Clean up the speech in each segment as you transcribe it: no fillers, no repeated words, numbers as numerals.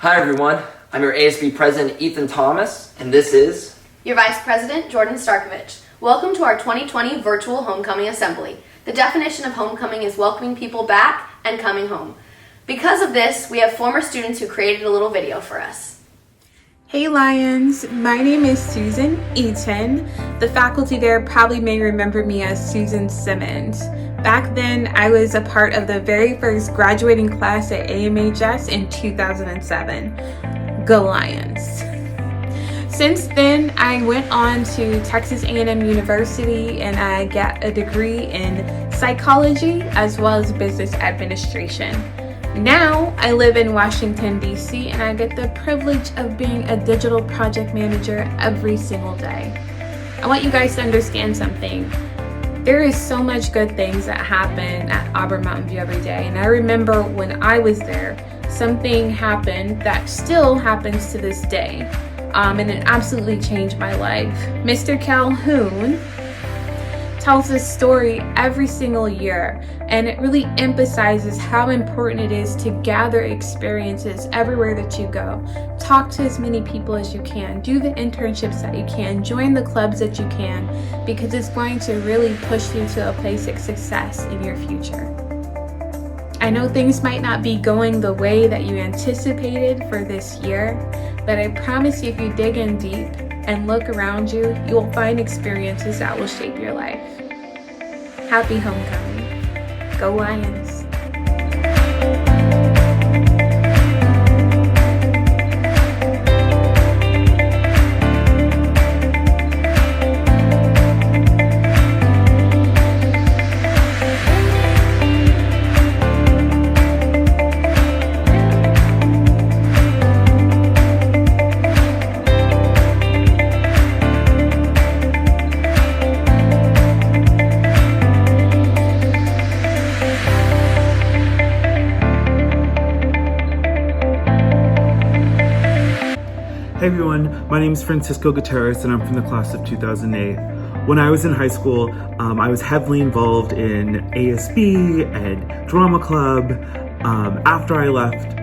Hi everyone, I'm your ASB President Ethan Thomas, and this is your Vice President Jordan Starkovich. Welcome to our 2020 Virtual Homecoming Assembly. The definition of homecoming is welcoming people back and coming home. Because of this, we have former students who created a little video for us. Hey Lions, my name is Susan Eaton. The faculty there probably may remember me as Susan Simmons. Back then, I was a part of the very first graduating class at AMHS in 2007. Go Lions. Since then, I went on to Texas A&M University and I got a degree in psychology as well as business administration. Now, I live in Washington, D.C., and I get the privilege of being a digital project manager every single day. I want you guys to understand something. There is so much good things that happen at Auburn Mountain View every day, and I remember when I was there, something happened that still happens to this day, and it absolutely changed my life. Mr. Calhoun tells this story every single year, and it really emphasizes how important it is to gather experiences everywhere that you go. Talk to as many people as you can, do the internships that you can, join the clubs that you can, because it's going to really push you to a place of success in your future. I know things might not be going the way that you anticipated for this year, but I promise you, if you dig in deep and look around you, you will find experiences that will shape your life. Happy homecoming. Go Lions. Hey everyone, my name is Francisco Gutierrez and I'm from the class of 2008. When I was in high school, I was heavily involved in ASB and drama club. After I left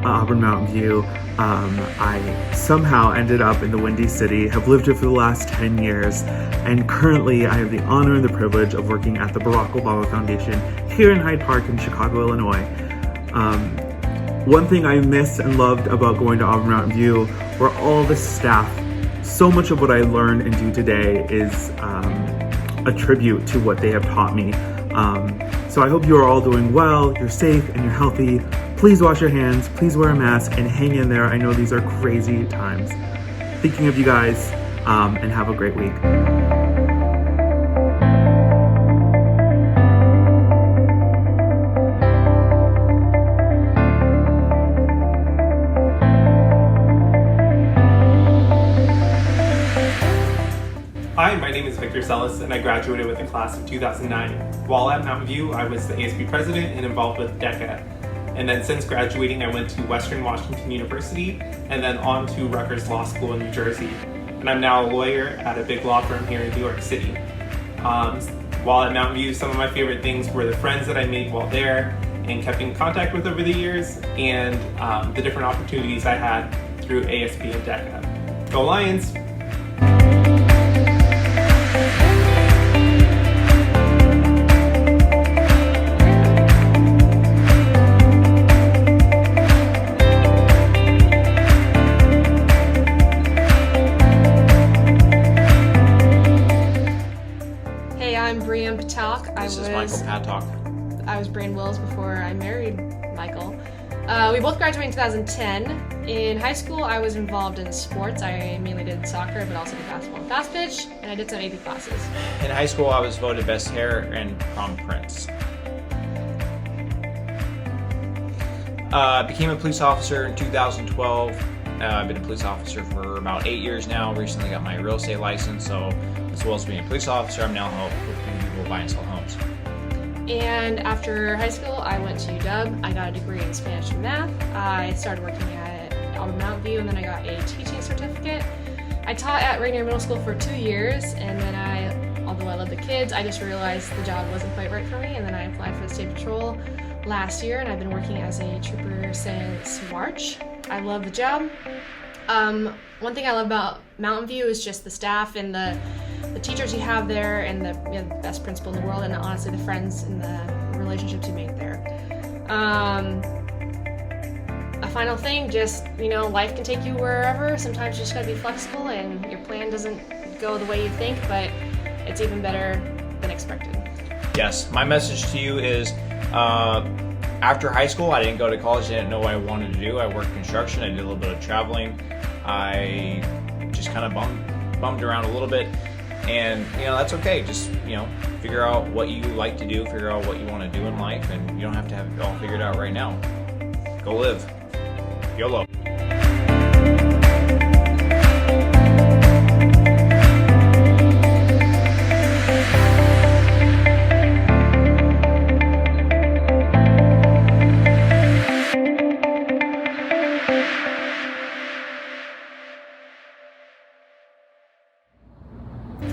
Auburn Mountain View, I somehow ended up in the Windy City, have lived here for the last 10 years, and currently I have the honor and the privilege of working at the Barack Obama Foundation here in Hyde Park in Chicago, Illinois. One thing I missed and loved about going to Auburn Mountain View were all the staff. So much of what I learned and do today is a tribute to what they have taught me. So I hope you are all doing well, you're safe, and you're healthy. Please wash your hands, please wear a mask, and hang in there. I know these are crazy times. Thinking of you guys, and have a great week. Hi, my name is Victor Sellis and I graduated with the class of 2009. While at Mountain View, I was the ASB president and involved with DECA. And then since graduating, I went to Western Washington University and then on to Rutgers Law School in New Jersey. And I'm now a lawyer at a big law firm here in New York City. While at Mountain View, some of my favorite things were the friends that I made while there and kept in contact with over the years, and the different opportunities I had through ASB and DECA. Go Lions! I'm Brian Patalk. This is Michael Patalk. I was Brian Wills before I married Michael. We both graduated in 2010. In high school, I was involved in sports. I mainly did soccer, but also did basketball and fast pitch, and I did some AP classes. In high school, I was voted best hair and prom prince. Became a police officer in 2012. I've been a police officer for about 8 years now. Recently got my real estate license, so as well as being a police officer, I'm now helping people buy and sell homes. And after high school, I went to UW. I got a degree in Spanish and math. I started working at Auburn Mountain View, and then I got a teaching certificate. I taught at Rainier Middle School for 2 years, and then although I love the kids, I just realized the job wasn't quite right for me, and then I applied for the State Patrol last year, and I've been working as a trooper since March. I love the job. One thing I love about Mountain View is just the staff and the teachers you have there, and the best principal in the world, and honestly the friends and the relationships you make there. A final thing, just, life can take you wherever. Sometimes you just gotta be flexible and your plan doesn't go the way you think, but it's even better than expected. Yes, my message to you is, after high school, I didn't go to college, I didn't know what I wanted to do. I worked construction, I did a little bit of traveling. I just kind of bummed around a little bit, and that's okay. Just figure out what you like to do, figure out what you want to do in life, and you don't have to have it all figured out right now. Go live. YOLO.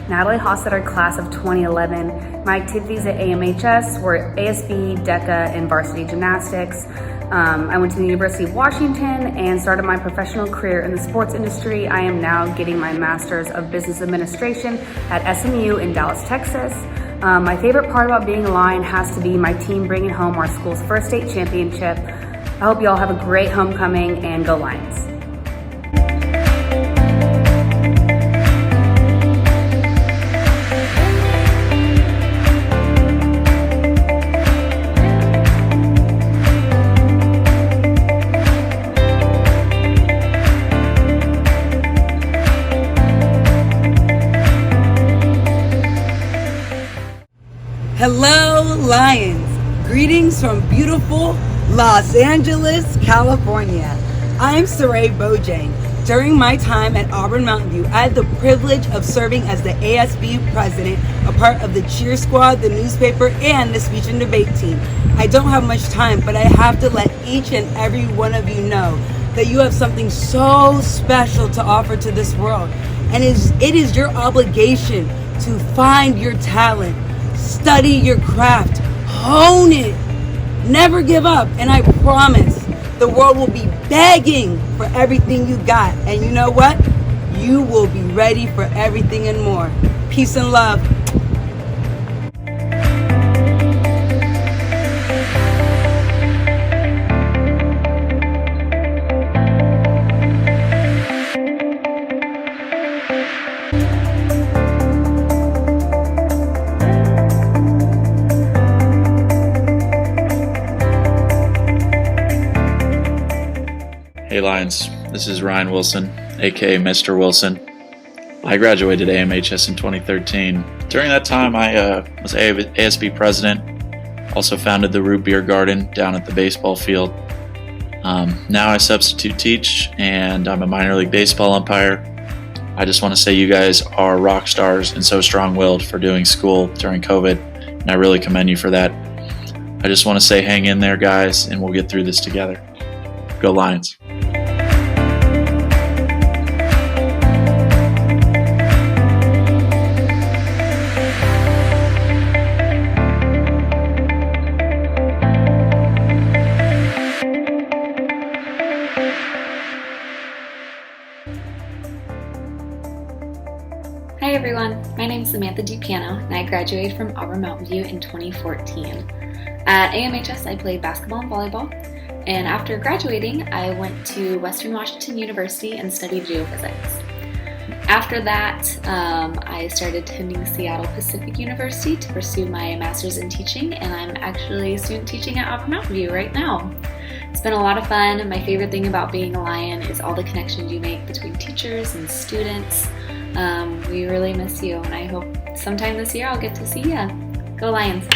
Natalie Hossetter, class of 2011. My activities at AMHS were ASB, DECA, and varsity gymnastics. I went to the University of Washington and started my professional career in the sports industry. I am now getting my Master's of Business Administration at SMU in Dallas, Texas. My favorite part about being a Lion has to be my team bringing home our school's first state championship. I hope you all have a great homecoming, and go Lions. Hello, Lions. Greetings from beautiful Los Angeles, California. I'm Saray Bojang. During my time at Auburn Mountain View, I had the privilege of serving as the ASB president, a part of the cheer squad, the newspaper, and the speech and debate team. I don't have much time, but I have to let each and every one of you know that you have something so special to offer to this world. And it is your obligation to find your talent, study your craft, hone it, never give up, and I promise the world will be begging for everything you got. And you know what? You will be ready for everything and more. Peace and love. Hey Lions, this is Ryan Wilson, aka Mr. Wilson. I graduated AMHS in 2013. During that time, I was ASB president, also founded the Root Beer Garden down at the baseball field. Now I substitute teach, and I'm a minor league baseball umpire. I just want to say you guys are rock stars and so strong-willed for doing school during COVID, and I really commend you for that. I just want to say hang in there, guys, and we'll get through this together. Go Lions. Hi everyone, my name is Samantha Dupiano and I graduated from Auburn Mountain View in 2014. At AMHS I played basketball and volleyball, and after graduating I went to Western Washington University and studied geophysics. After that I started attending Seattle Pacific University to pursue my master's in teaching, and I'm actually student teaching at Auburn Mountain View right now. It's been a lot of fun. My favorite thing about being a Lion is all the connections you make between teachers and students. We really miss you, and I hope sometime this year I'll get to see ya. Go Lions!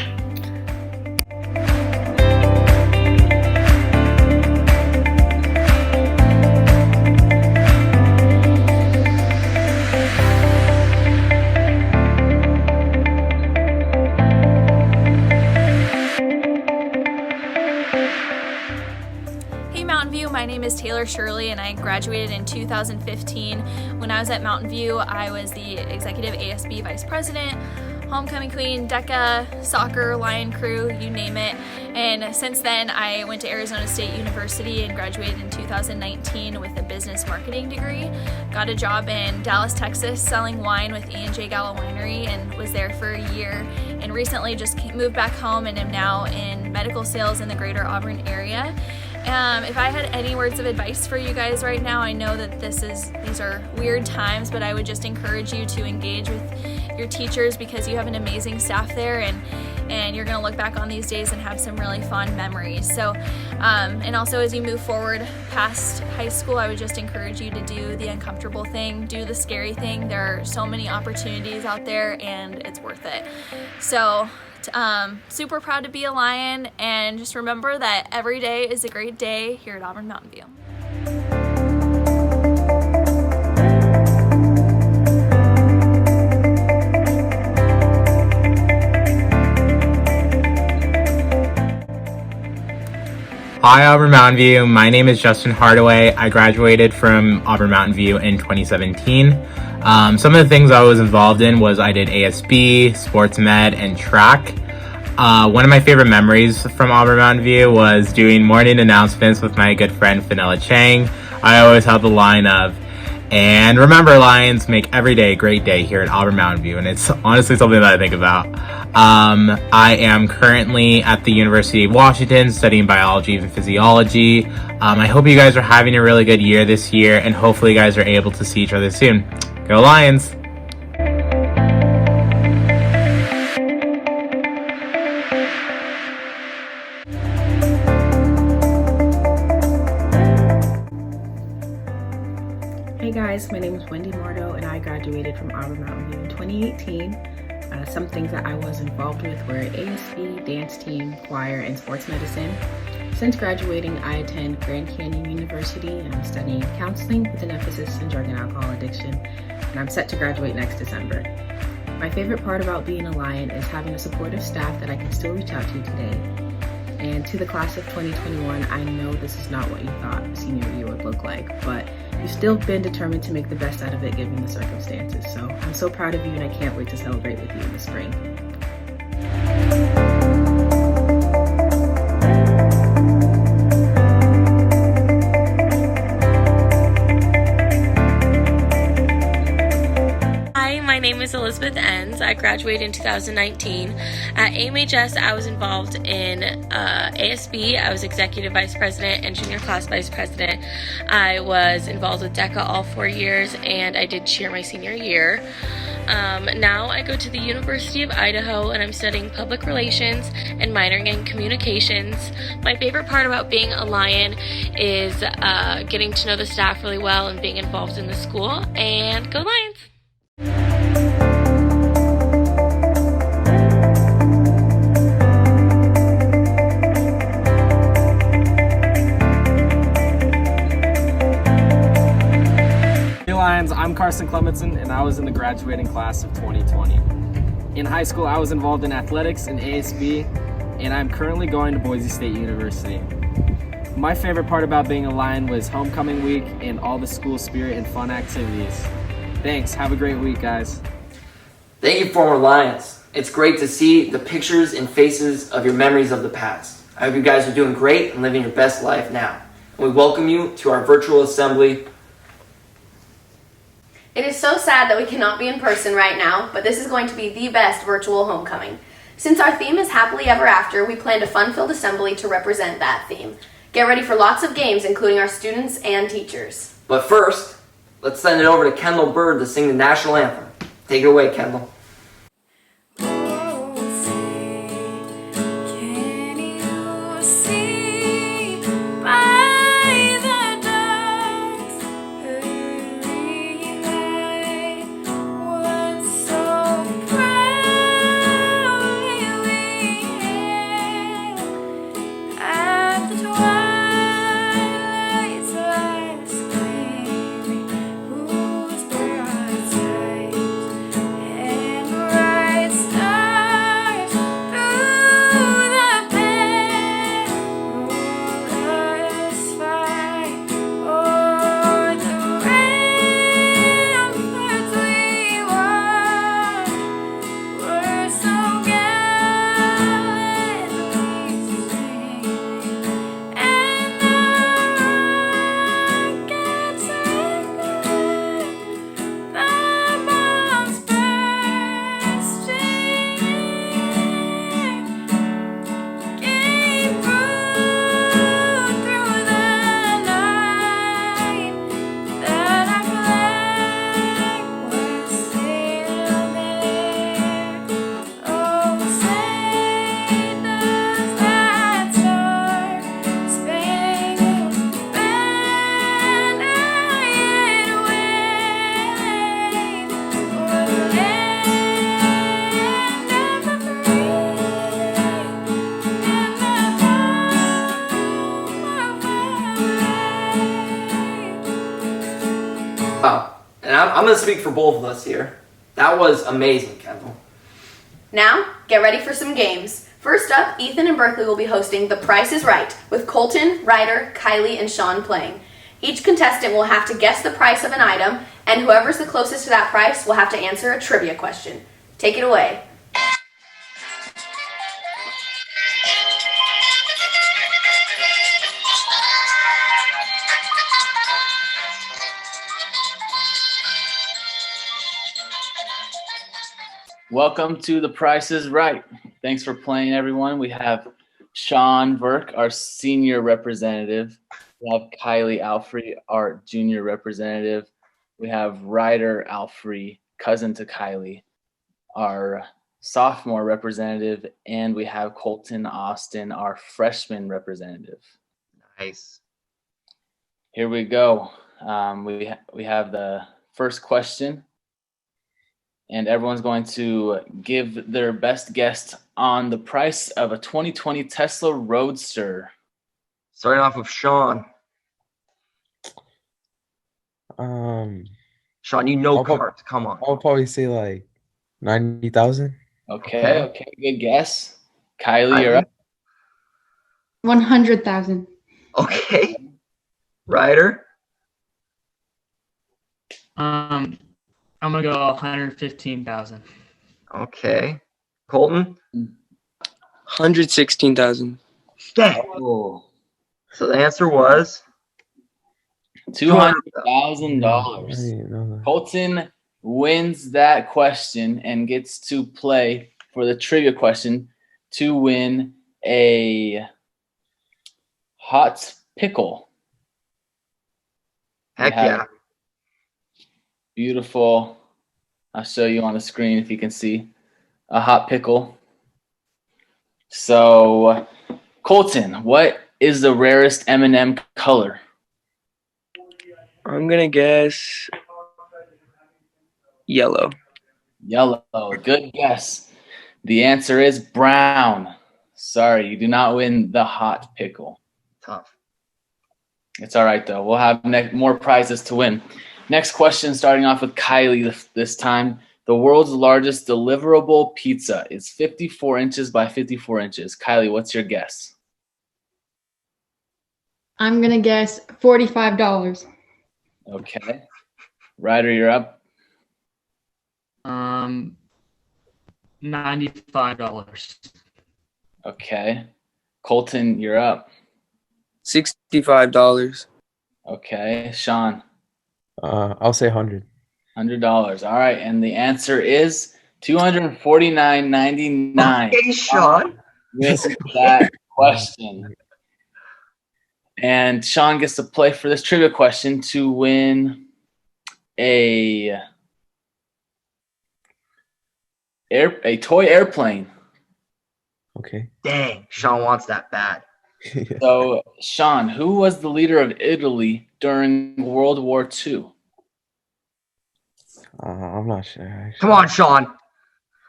My name is Taylor Shirley and I graduated in 2015. When I was at Mountain View, I was the Executive ASB Vice President. homecoming queen, DECA, soccer, Lion Crew, you name it. And since then, I went to Arizona State University and graduated in 2019 with a business marketing degree. Got a job in Dallas, Texas, selling wine with E&J Gallo Winery, and was there for a year. And recently just moved back home and am now in medical sales in the greater Auburn area. If I had any words of advice for you guys right now, I know that these are weird times, but I would just encourage you to engage with your teachers because you have an amazing staff there, and you're going to look back on these days and have some really fond memories. So, and also as you move forward past high school, I would just encourage you to do the uncomfortable thing, do the scary thing. There are so many opportunities out there, and it's worth it. So, super proud to be a Lion, and just remember that every day is a great day here at Auburn Mountain View. Hi Auburn Mountain View, my name is Justin Hardaway. I graduated from Auburn Mountain View in 2017. Some of the things I was involved in was I did ASB, sports med, and track. One of my favorite memories from Auburn Mountain View was doing morning announcements with my good friend Fenella Chang. I always held the line of, and remember Lions, make every day a great day here at Auburn Mountain View, and it's honestly something that I think about. I am currently at the University of Washington studying biology and physiology. I hope you guys are having a really good year this year, and hopefully you guys are able to see each other soon. Go Lions! Hey guys, my name is Wendy Mardo and I graduated from Auburn Mountain View in 2018. Some things that I was involved with were ASB, dance team, choir, and sports medicine. Since graduating, I attend Grand Canyon University and I'm studying counseling with an emphasis in drug and alcohol addiction, and I'm set to graduate next December. My favorite part about being a Lion is having a supportive staff that I can still reach out to today. And to the class of 2021, I know this is not what you thought senior year would look like, but you've still been determined to make the best out of it given the circumstances. So I'm so proud of you and I can't wait to celebrate with you in the spring. My name is Elizabeth Enns. I graduated in 2019. At AMHS, I was involved in ASB. I was Executive Vice President and Junior Class Vice President. I was involved with DECA all 4 years, and I did cheer my senior year. Now I go to the University of Idaho, and I'm studying public relations and minoring in communications. My favorite part about being a Lion is getting to know the staff really well and being involved in the school. And go Lions! I'm Carson Clementson, and I was in the graduating class of 2020. In high school, I was involved in athletics and ASB, and I'm currently going to Boise State University. My favorite part about being a Lion was homecoming week and all the school spirit and fun activities. Thanks. Have a great week, guys. Thank you, former Lions. It's great to see the pictures and faces of your memories of the past. I hope you guys are doing great and living your best life now. And we welcome you to our virtual assembly. It is so sad that we cannot be in person right now, but this is going to be the best virtual homecoming. Since our theme is Happily Ever After, we planned a fun-filled assembly to represent that theme. Get ready for lots of games, including our students and teachers. But first, let's send it over to Kendall Bird to sing the national anthem. Take it away, Kendall. Whose bright eyes Wow. And I'm going to speak for both of us here. That was amazing, Kendall. Now, get ready for some games. First up, Ethan and Berkeley will be hosting The Price is Right, with Colton, Ryder, Kylie, and Sean playing. Each contestant will have to guess the price of an item, and whoever's the closest to that price will have to answer a trivia question. Take it away. Welcome to The Price is Right. Thanks for playing, everyone. We have Sean Verk, our senior representative. We have Kylie Alfrey, our junior representative. We have Ryder Alfrey, cousin to Kylie, our sophomore representative. And we have Colton Austin, our freshman representative. Nice. Here we go. We have the first question. And everyone's going to give their best guess on the price of a 2020 Tesla Roadster. Starting off with Sean. Sean, you know cars. Come on. I'll probably say like 90,000. Okay, good guess. Kylie, you're up. 100,000. Okay. Ryder. I'm gonna go 115,000. Okay. Colton. 116,000. Oh. So the answer was $200,000. Colton wins that question and gets to play for the trivia question to win a hot pickle. Heck yeah. Beautiful. I'll show you on the screen if you can see a hot pickle. So, Colton, what is the rarest M&M color? I'm gonna guess yellow. Yellow. Good guess. The answer is brown. Sorry, you do not win the hot pickle. Tough. It's all right, though. We'll have more prizes to win. Next question, starting off with Kylie this time. The world's largest deliverable pizza is 54 inches by 54 inches. Kylie, what's your guess? I'm going to guess $45. Okay. Ryder, you're up. $95. Okay. Colton, you're up. $65. Okay. Sean. I'll say 100. $100. All right, and the answer is $249.99. Okay, Sean. With that question. And Sean gets to play for this trivia question to win a toy airplane. Okay. Dang, Sean wants that bad. So, Sean, who was the leader of Italy during World War II? I'm not sure. Actually. Come on, Sean.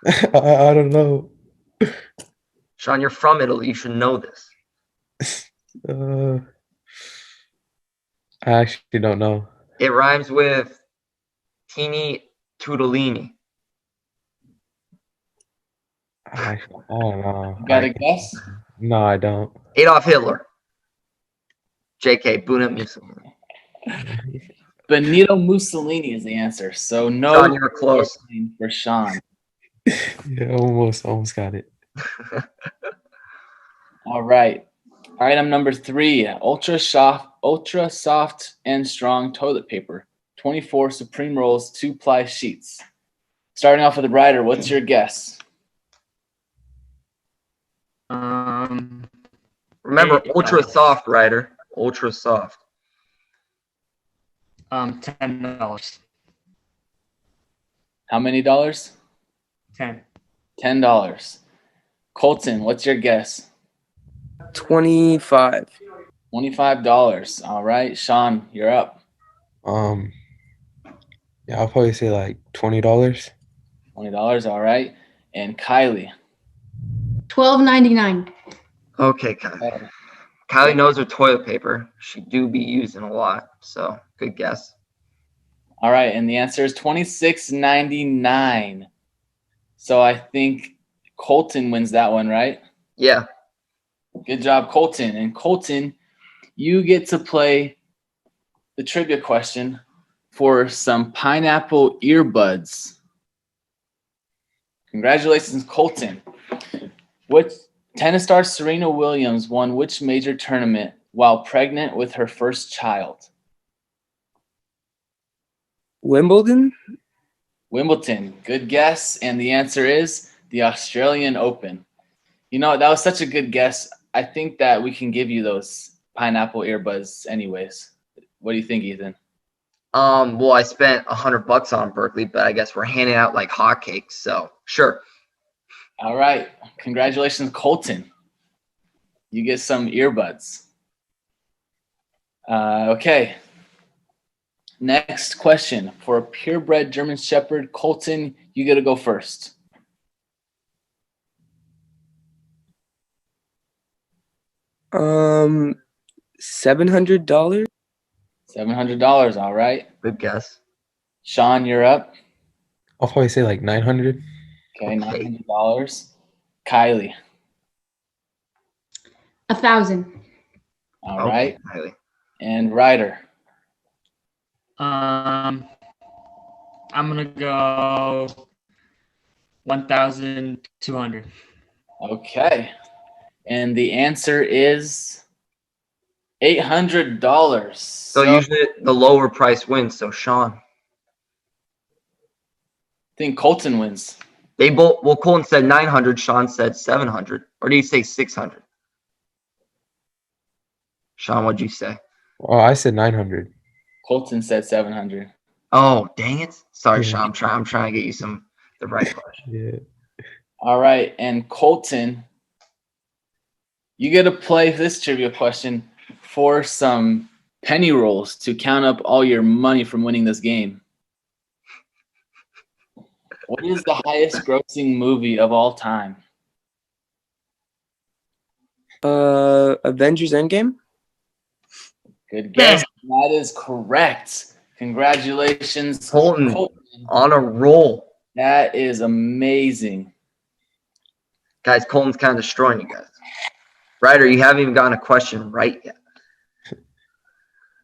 I don't know. Sean, you're from Italy. You should know this. I actually don't know. It rhymes with teeny Tuttolini. I don't know. You got a guess? No, I don't. Adolf Hitler. JK, Benito Mussolini. Benito Mussolini is the answer. So no. Sean, you were close. For Sean. Yeah, almost got it. All right. Item number 3, ultra soft and strong toilet paper. 24 Supreme Rolls 2-ply sheets. Starting off with the Ryder, what's your guess? Remember, ultra soft, Ryder. Ultra soft. $10. How many dollars? 10. $10. Colton, what's your guess? 25. $25. All right. Sean, you're up. Yeah, I'll probably say like $20. $20. All right. And Kylie. $12.99. Okay, Kylie. Kylie knows her toilet paper. She do be using a lot, so good guess. All right, and the answer is $26.99. So I think Colton wins that one, right? Yeah. Good job, Colton. And Colton, you get to play the trivia question for some pineapple earbuds. Congratulations, Colton. Which tennis star Serena Williams won which major tournament while pregnant with her first child? Wimbledon? Wimbledon. Good guess. And the answer is the Australian Open. You know, that was such a good guess. I think that we can give you those pineapple earbuds anyways. What do you think, Ethan? Well, I spent $100 on Berkeley, but I guess we're handing out like hotcakes, so sure. All right. Congratulations, Colton. You get some earbuds. Okay. Next question. For a purebred German Shepherd, Colton, you get to go first. $700. $700. All right. Good guess. Sean, you're up. I'll probably say like 900. Okay, $900. Kylie. 1,000. All right. Kylie. And Ryder. I'm gonna go 1,200. Okay. And the answer is $800. So usually the lower price wins. So Sean. I think Colton wins. They both. Well, Colton said 900. Sean said 700. Or did you say 600? Sean, what'd you say? Oh, I said 900. Colton said 700. Oh, dang it! Sorry, Sean. I'm trying to get you the right question. Yeah. All right, and Colton, you get to play this trivia question for some penny rolls to count up all your money from winning this game. What is the highest grossing movie of all time? Avengers Endgame? Good guess. That is correct. Congratulations, Colton. On a roll. That is amazing. Guys, Colton's kind of destroying you guys. Ryder, you haven't even gotten a question right yet.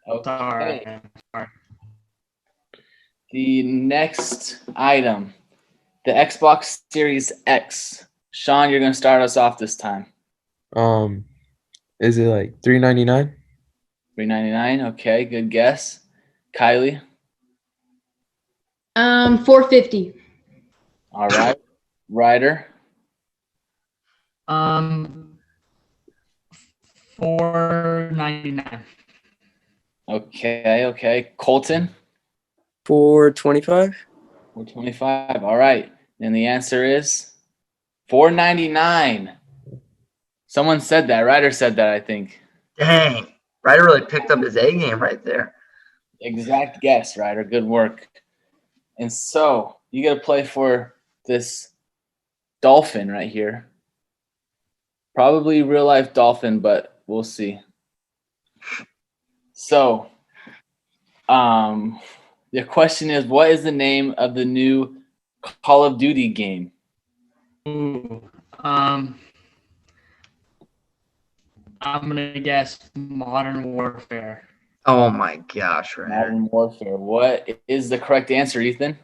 Okay. The next item, the Xbox Series X. Sean, you're going to start us off this time. Is it like $399? $399. Okay, good guess. Kylie. 450. All right. Ryder. $499. Okay. Colton. $425. $425. All right. And the answer is $499. Someone said that. Ryder said that, I think. Dang. Ryder really picked up his A game right there. Exact guess, Ryder. Good work. And so you got to play for this dolphin right here. Probably real life dolphin, but we'll see. So, the question is, what is the name of the new Call of Duty game? Ooh, I'm gonna guess Modern Warfare. Oh my gosh, Ryder. Modern Warfare. What is the correct answer, Ethan?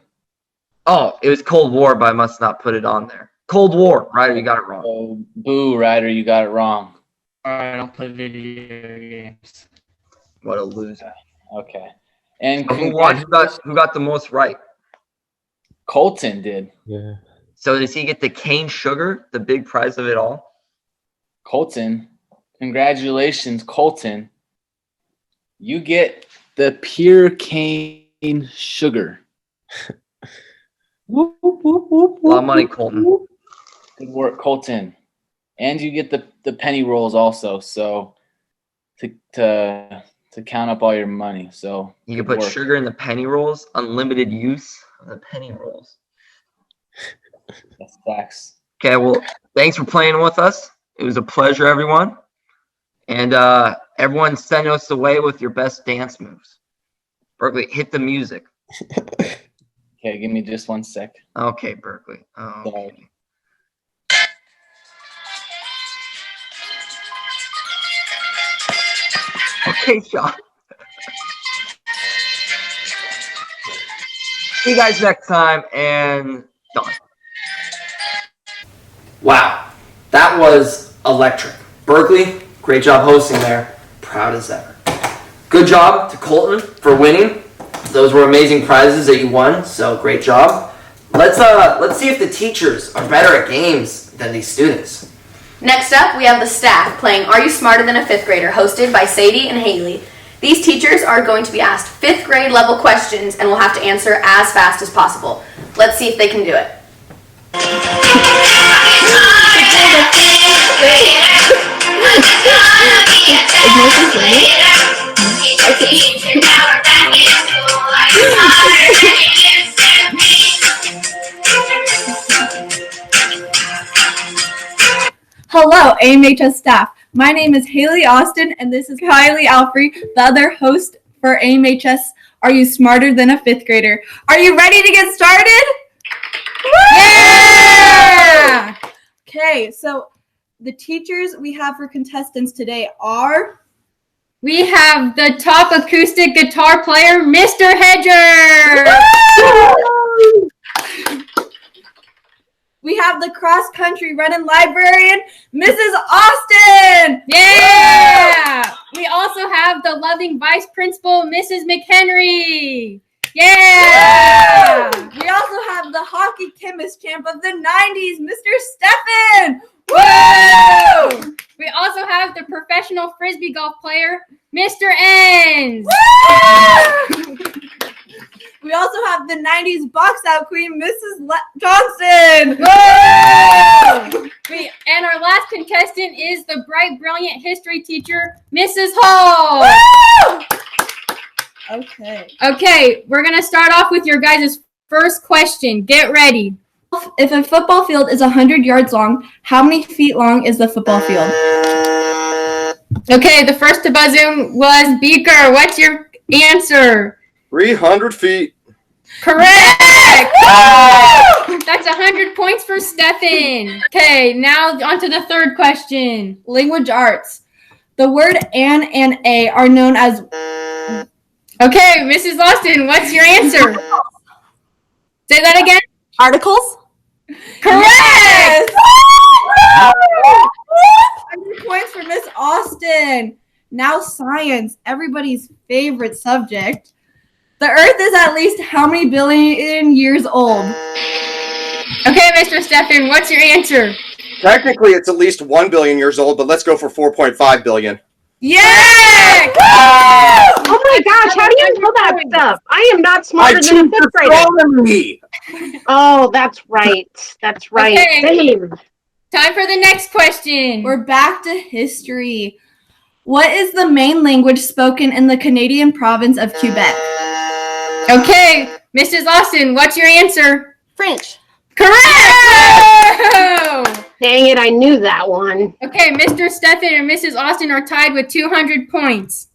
Oh, it was Cold War, but I must not put it on there. Cold War. Ryder, you got it wrong. Oh, boo, Ryder, you got it wrong. I don't play video games. What a loser. Okay. And so who won? Who got the most right? Colton did. Yeah. So does he get the cane sugar, the big prize of it all? Colton, congratulations, Colton. You get the pure cane sugar. Whoop, whoop, whoop, whoop, a lot of money, Colton. Good work, Colton. And you get the penny rolls also, so to count up all your money. So you can put sugar in the penny rolls, unlimited use of the penny rolls. That's facts. Okay, well, thanks for playing with us. It was a pleasure, everyone. And everyone send us away with your best dance moves. Berkeley, hit the music. Okay, give me just 1 sec. Okay, Berkeley. Sorry. Okay, Sean. See you guys next time, and done. Wow, that was electric. Berkeley, great job hosting there. Proud as ever. Good job to Colton for winning. Those were amazing prizes that you won, so great job. Let's see if the teachers are better at games than these students. Next up, we have the staff playing Are You Smarter Than a Fifth Grader, hosted by Sadie and Haley. These teachers are going to be asked fifth grade level questions and will have to answer as fast as possible. Let's see if they can do it. Hello, AMHS staff. My name is Haley Austin, and this is Kylie Alfrey, the other host for AMHS Are You Smarter Than a Fifth Grader? Are you ready to get started? Yeah! Okay, so the teachers we have for contestants today are... We have the top acoustic guitar player, Mr. Hedger! We have the cross-country running librarian, Mrs. Austin! Yeah! We also have the loving vice principal, Mrs. McHenry! Yeah! We also have the hockey chemist champ of the 90s, Mr. Stefan! Woo! We also have the professional frisbee golf player, Mr. Enns! We also have the 90s box out queen, Mrs. Johnson! And our last contestant is the bright, brilliant history teacher, Mrs. Hall! Okay, we're going to start off with your guys' first question. Get ready. If a football field is 100 yards long, how many feet long is the football field? Okay, the first to buzz in was Beaker. What's your answer? 300 feet. Correct! That's 100 points for Stefan. Okay, now on to the third question. Language arts. The word and a are known as... Okay, Mrs. Austin, what's your answer? Say that again. Articles? Correct! 100 points for Miss Austin. Now science, everybody's favorite subject. The Earth is at least how many billion years old? Okay, Mr. Stefan, what's your answer? Technically, it's at least 1 billion years old, but let's go for 4.5 billion. Yeah! Oh my gosh, how do you know that stuff? I am not smarter than a fifth grader. Oh, that's right. That's right. Okay. Same. Time for the next question. We're back to history. What is the main language spoken in the Canadian province of Quebec? Okay, Mrs. Austin, what's your answer? French. Correct! Dang it, I knew that one. Okay, Mr. Stefan and Mrs. Austin are tied with 200 points.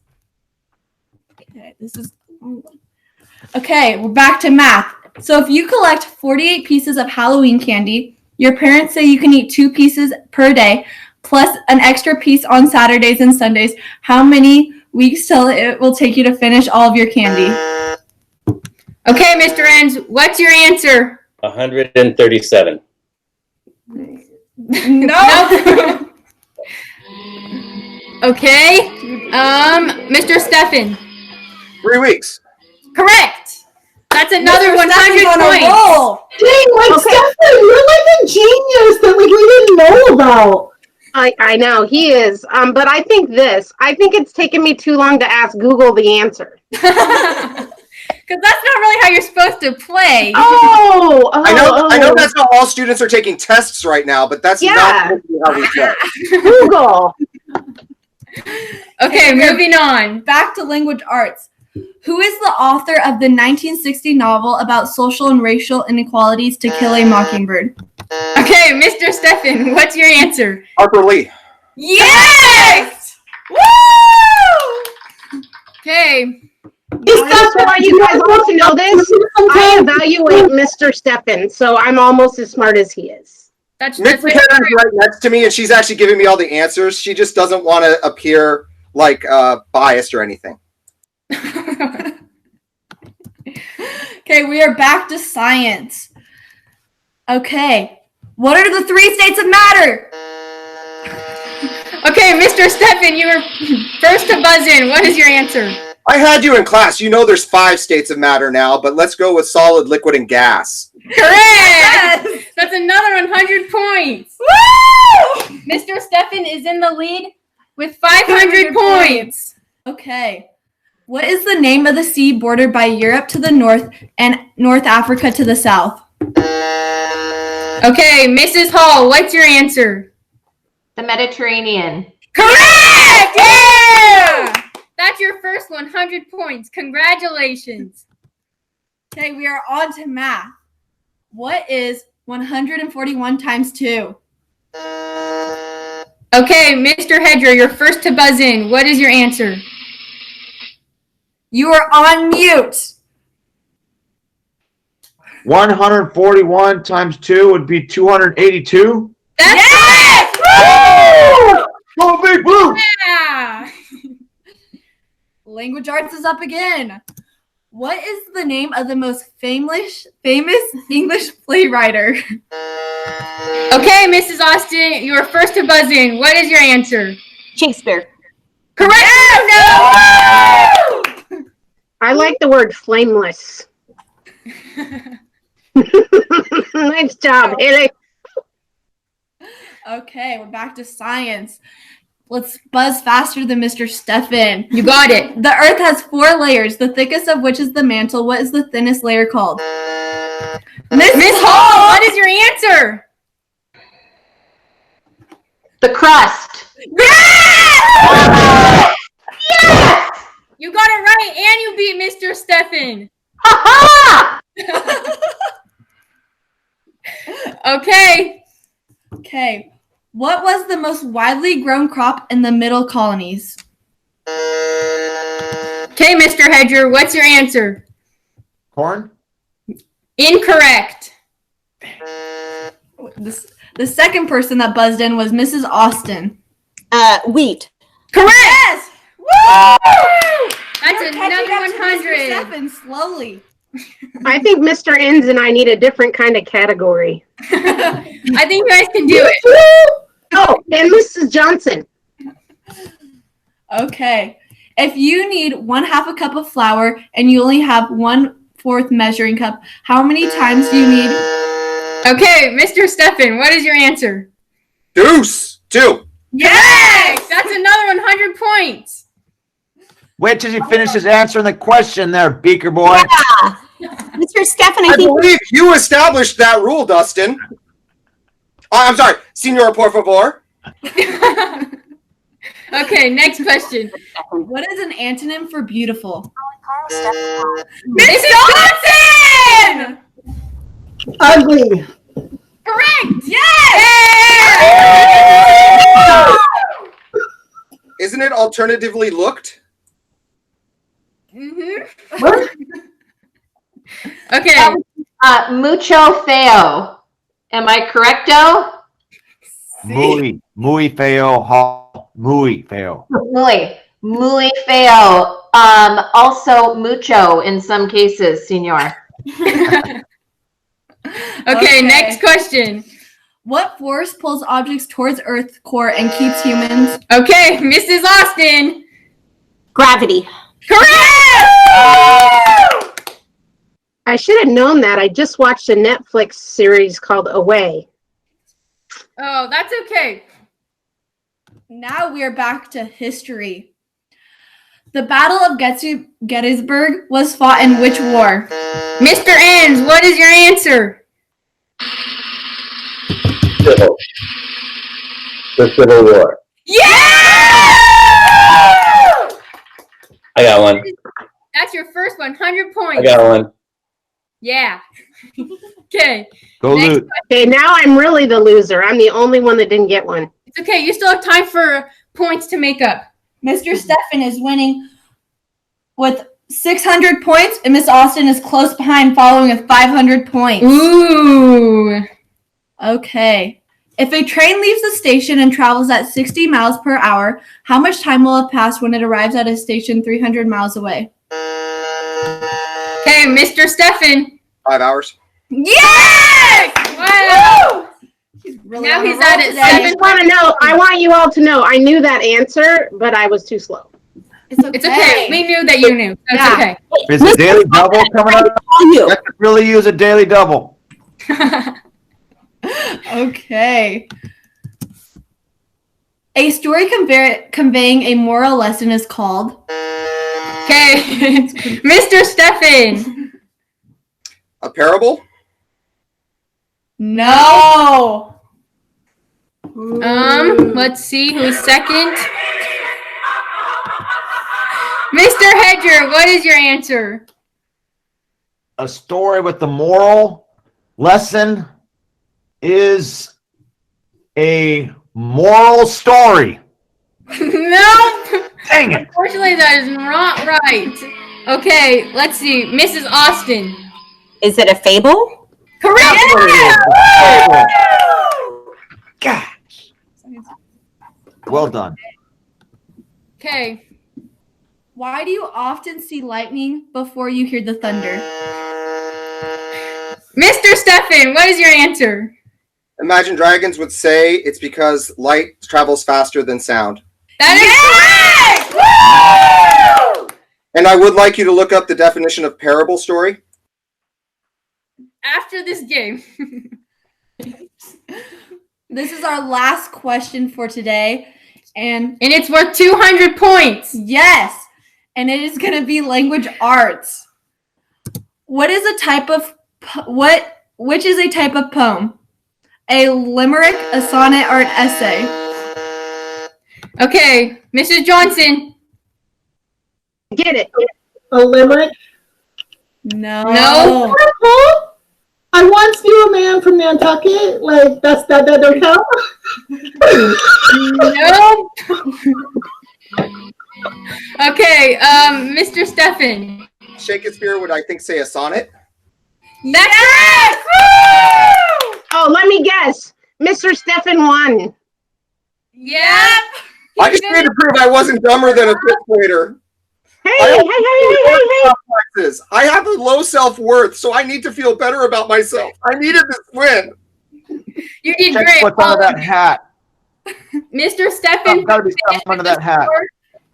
Okay, we're back to math. So if you collect 48 pieces of Halloween candy, your parents say you can eat 2 pieces per day, plus an extra piece on Saturdays and Sundays. How many weeks till it will take you to finish all of your candy? Okay, Mr. Enns, what's your answer? 137. No. Okay, Mr. Stefan. 3 weeks. Correct. That's another Mr. 100 on a points. roll. Dang, like Stefan, you're like a genius that like we didn't know about. I know he is, but I think it's taken me too long to ask Google the answer. Because that's not really how you're supposed to play. I know that's how all students are taking tests right now, but that's not how we play. Google. Okay, moving on. Back to language arts. Who is the author of the 1960 novel about social and racial inequalities, To Kill a Mockingbird? Okay, Mr. Stefan, what's your answer? Harper Lee. Yes! Woo! Okay, Why you guys want to know this? I evaluate Mr. Steppen, so I'm almost as smart as he is. That's Miss McKenna's right next to me, and she's actually giving me all the answers. She just doesn't want to appear like biased or anything. Okay, we are back to science. Okay, what are the 3 states of matter? Okay, Mr. Steffen, you were first to buzz in. What is your answer? I had you in class. You know there's 5 states of matter now, but let's go with solid, liquid, and gas. Correct! Yes! That's another 100 points. Woo! Mr. Steffen is in the lead with 500 points. Okay. What is the name of the sea bordered by Europe to the north and North Africa to the south? Okay, Mrs. Hall, what's your answer? The Mediterranean. Correct! Yeah! That's your first 100 points. Congratulations. Okay, we are on to math. What is 141 times 2? Okay, Mr. Hedger, you're first to buzz in. What is your answer? You are on mute. 141 times 2 would be 282. That's yes! Woo! Go Big Blue! Yeah! Language arts is up again. What is the name of the most famous English playwright? Okay, Mrs. Austin, you are first to buzz in. What is your answer? Shakespeare. Correct! Yeah, no! I like the word flameless. Nice job, Haley. Okay, we're back to science. Let's buzz faster than Mr. Steffen. You got it. The Earth has 4 layers, the thickest of which is the mantle. What is the thinnest layer called? Miss Hall, what is your answer? The crust. Yes! Yes! You got it right, and you beat Mr. Steffen. Ha Okay. Okay. What was the most widely grown crop in the Middle Colonies? Okay, Mr. Hedger, what's your answer? Corn? Incorrect. The second person that buzzed in was Mrs. Austin. Wheat. Correct. Yes. Woo! That's You're another catching up to 100. Mr. Steffen slowly. I think Mr. Inns and I need a different kind of category. I think you guys can do it. Oh, and Mrs. Johnson. Okay. If you need 1/2 a cup of flour and you only have 1/4 measuring cup, how many times do you need? Okay, Mr. Steffen, what is your answer? Deuce. 2. Yes! That's another 100 points. Wait till he finishes answering the question there, Beaker boy. Yeah. Mr. Steffen, I believe you established that rule, Dustin. I'm sorry, Senor, por favor. Okay, next question. What is an antonym for beautiful? Mrs. Johnson! Ugly. Correct! Yes! Isn't it alternatively looked? Mm-hmm. Okay. Mucho feo. Am I correcto? Muy feo, muy feo. Muy feo. Also mucho in some cases, senor. Okay, next question. What force pulls objects towards Earth's core and keeps humans? Okay, Mrs. Austin. Gravity. Correct! I should have known that. I just watched a Netflix series called Away. Oh, that's okay. Now we are back to history. The Battle of Gettysburg was fought in which war? Mr. Enns, what is your answer? Civil. The Civil War. Yeah! I got one. That's your first 100 points. I got one. Yeah. Okay. Go Luke. Okay, now I'm really the loser. I'm the only one that didn't get one. It's okay. You still have time for points to make up. Mr. Steffen is winning with 600 points, and Miss Austin is close behind, following with 500 points. Ooh. Okay. If a train leaves the station and travels at 60 miles per hour, how much time will have passed when it arrives at a station 300 miles away? Okay, Mr. Stefan. 5 hours. Yes! Wow. Really Now on a he's roll at it. today. I just want to know. I want you all to know. I knew that answer, but I was too slow. It's okay. It's okay. We knew that you knew. That's Yeah. okay. Is a daily double coming up? I could really use a daily double. Okay. A story conveying a moral lesson is called. Okay, Mr. Stefan. A parable? No. Let's see who's second. Mr. Hedger, what is your answer? A story with the moral lesson is a moral story. No. Dang it. Unfortunately, that is not right. Okay, let's see. Mrs. Austin. Is it a fable? Correct. Gosh. Well done. Okay. Why do you often see lightning before you hear the thunder? Mr. Stefan, what is your answer? Imagine Dragons would say it's because light travels faster than sound. That is correct! And I would like you to look up the definition of parable story. After this game. This is our last question for today. And it's worth 200 points. Yes. And it is going to be language arts. Which is a type of poem? A limerick, a sonnet, or an essay? Okay, Mrs. Johnson. Get it. A limerick? No. No. I once knew a man from Nantucket. Like, that don't count? No. Okay, Mr. Stefan. Shakespeare would, I think, say a sonnet. That's correct! Oh, let me guess. Mr. Stefan won. Yep. I just need to prove I wasn't dumber than a fifth grader. Hey. I have a low self-worth, so I need to feel better about myself. I needed this win. You did Check great. what's under that hat. Mr. Stefan. Gotta be something under that hat.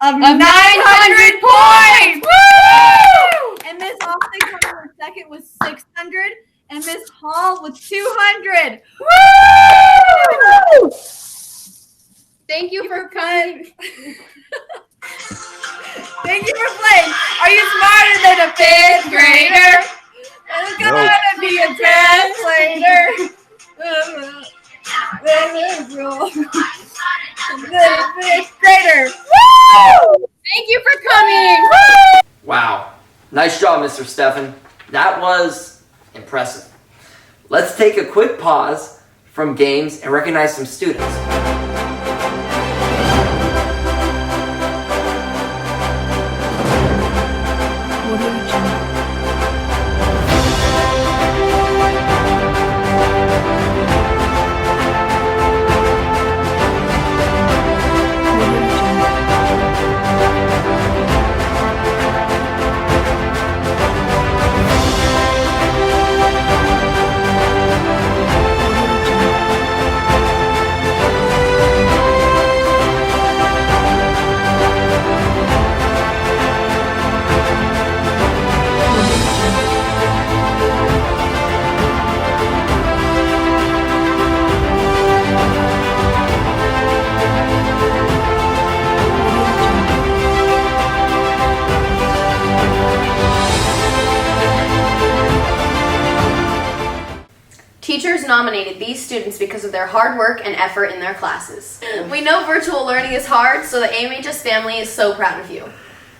Of 900 points! Woo! And Miss Austin coming in second with 600, and Miss Hall with 200. Woo! Thank you for coming. Thank you for playing. Are you smarter than a fifth grader? It's gonna be a translator. Fifth grader. Woo! Thank you for coming. Woo! Wow. Nice job, Mr. Stefan. That was impressive. Let's take a quick pause from games and recognize some students. Teachers nominated these students because of their hard work and effort in their classes. We know virtual learning is hard, so the AMHS family is so proud of you.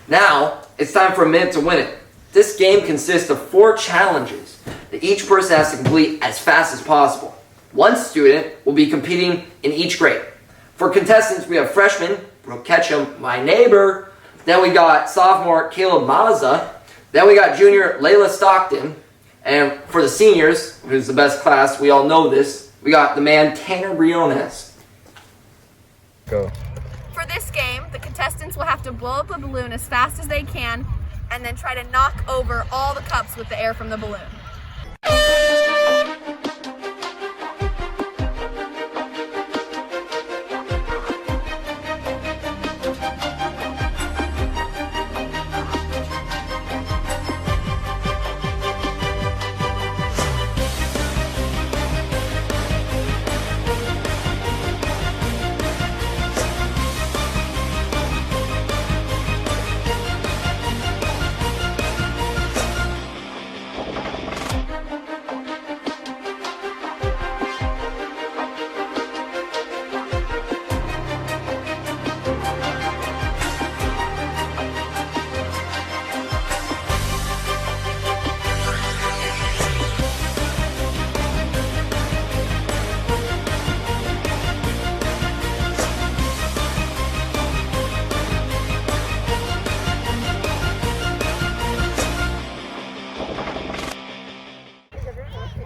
Now, it's time for a minute to win it. This game consists of 4 challenges that each person has to complete as fast as possible. One student will be competing in each grade. For contestants, we have freshman Brooke Ketchum, my neighbor, Then we got sophomore Caleb Mazza. Then we got junior Layla Stockton. And for the seniors, who's the best class, we all know this, we got the man Tanner Briones. Go. For this game, the contestants will have to blow up a balloon as fast as they can and then try to knock over all the cups with the air from the balloon.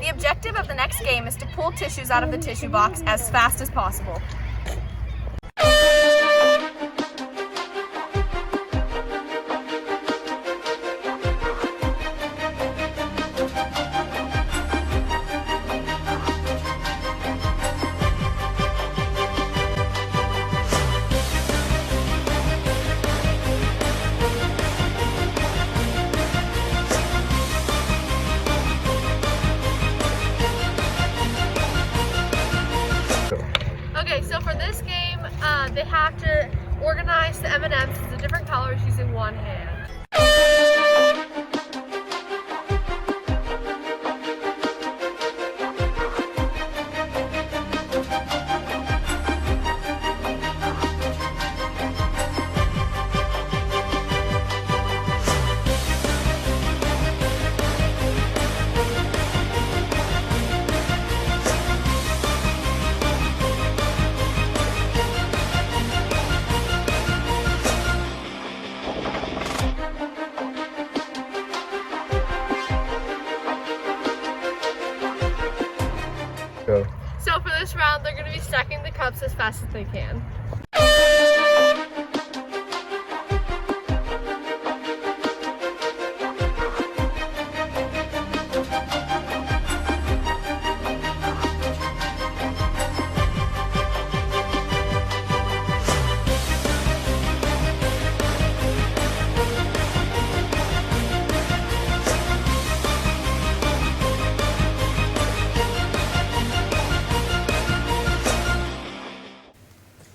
The objective of the next game is to pull tissues out of the tissue box as fast as possible. Okay, so for this game, they have to organize the M&Ms into different colors using one hand. Go. So for this round, they're going to be stacking the cups as fast as they can.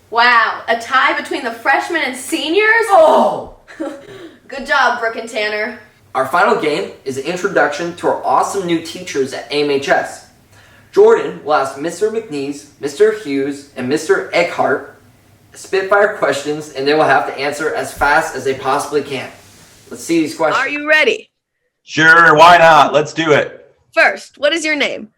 Wow, a tie between the freshmen and seniors? Oh! Good job, Brooke and Tanner. Our final game is an introduction to our awesome new teachers at AMHS. Jordan will ask Mr. McNeese, Mr. Hughes, and Mr. Eckhart spitfire questions, and they will have to answer as fast as they possibly can. Let's see these questions. Are you ready? Sure, why not? Let's do it. First, what is your name?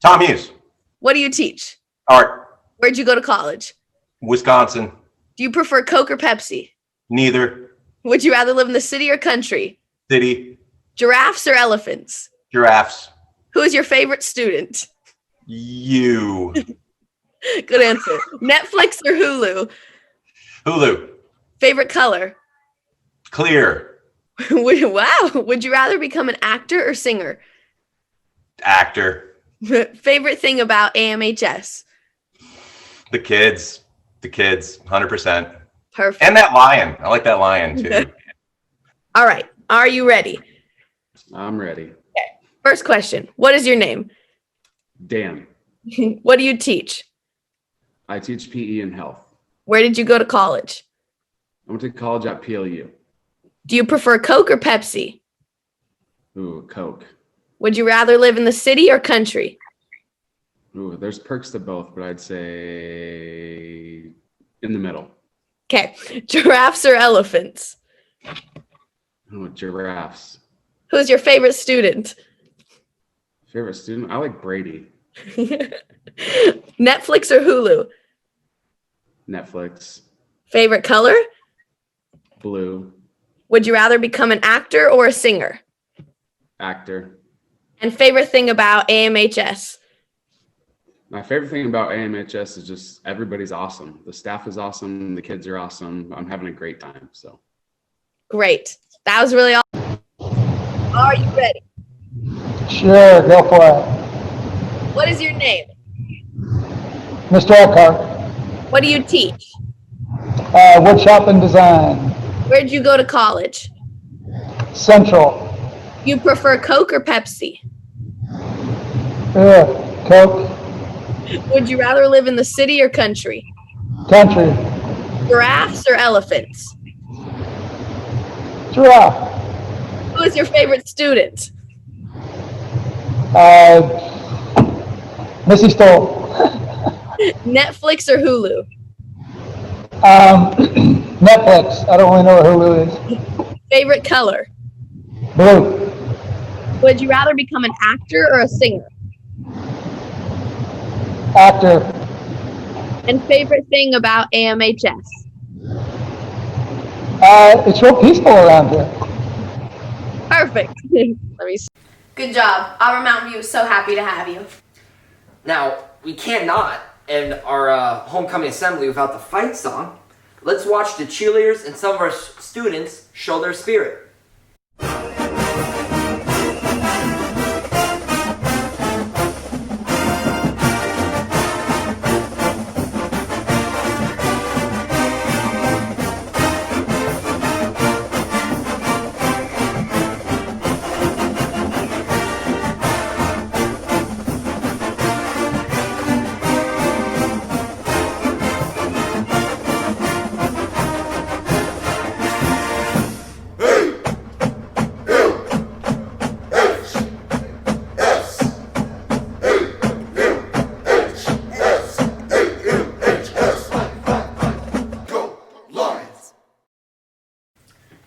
Tom Hughes, What do you teach? Art, Where'd you go to college? Wisconsin. Do you prefer Coke or Pepsi? Neither. Would you rather live in the city or country? City. Giraffes or elephants? Giraffes. Who is your favorite student? You. Good answer. Netflix or Hulu? Hulu. Favorite color? Clear. Wow. Would you rather become an actor or singer? Actor. Favorite thing about AMHS? The kids. 100%. Perfect. And that lion. I like that lion too. All right. Are you ready? I'm ready. First question. What is your name? Dan, What do you teach? I teach PE and health. Where did you go to college? I went to college at PLU. Do you prefer Coke or Pepsi? Ooh, Coke. Would you rather live in the city or country? Ooh, there's perks to both, but I'd say in the middle. Okay. Giraffes or elephants? Ooh, giraffes. Who's your favorite student? Favorite student? I like Brady. Netflix or Hulu? Netflix. Favorite color? Blue. Would you rather become an actor or a singer? Actor. And favorite thing about AMHS? My favorite thing about AMHS is just everybody's awesome. The staff is awesome. The kids are awesome. I'm having a great time. So Great. That was really awesome. Are you ready? Sure, go for it. What is your name? Mr. Eckhart, What do you teach? wood shop and design, Where'd you go to college? Central, You prefer Coke or Pepsi? Coke, Would you rather live in the city or country? country, Giraffes or elephants? giraffe, Who is your favorite student? Missy Stoll, Netflix or Hulu? Netflix, I don't really know what Hulu is. Favorite color? Blue, Would you rather become an actor or a singer? actor, And favorite thing about AMHS? it's real peaceful around here. Perfect. Let me see. Good job. Auburn Mountain View is so happy to have you. Now, we can't not end our homecoming assembly without the fight song. Let's watch the cheerleaders and some of our students show their spirit.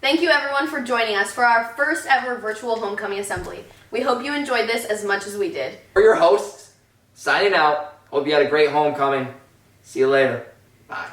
Thank you everyone for joining us for our first ever virtual homecoming assembly. We hope you enjoyed this as much as we did. We're your hosts, signing out. Hope you had a great homecoming. See you later. Bye.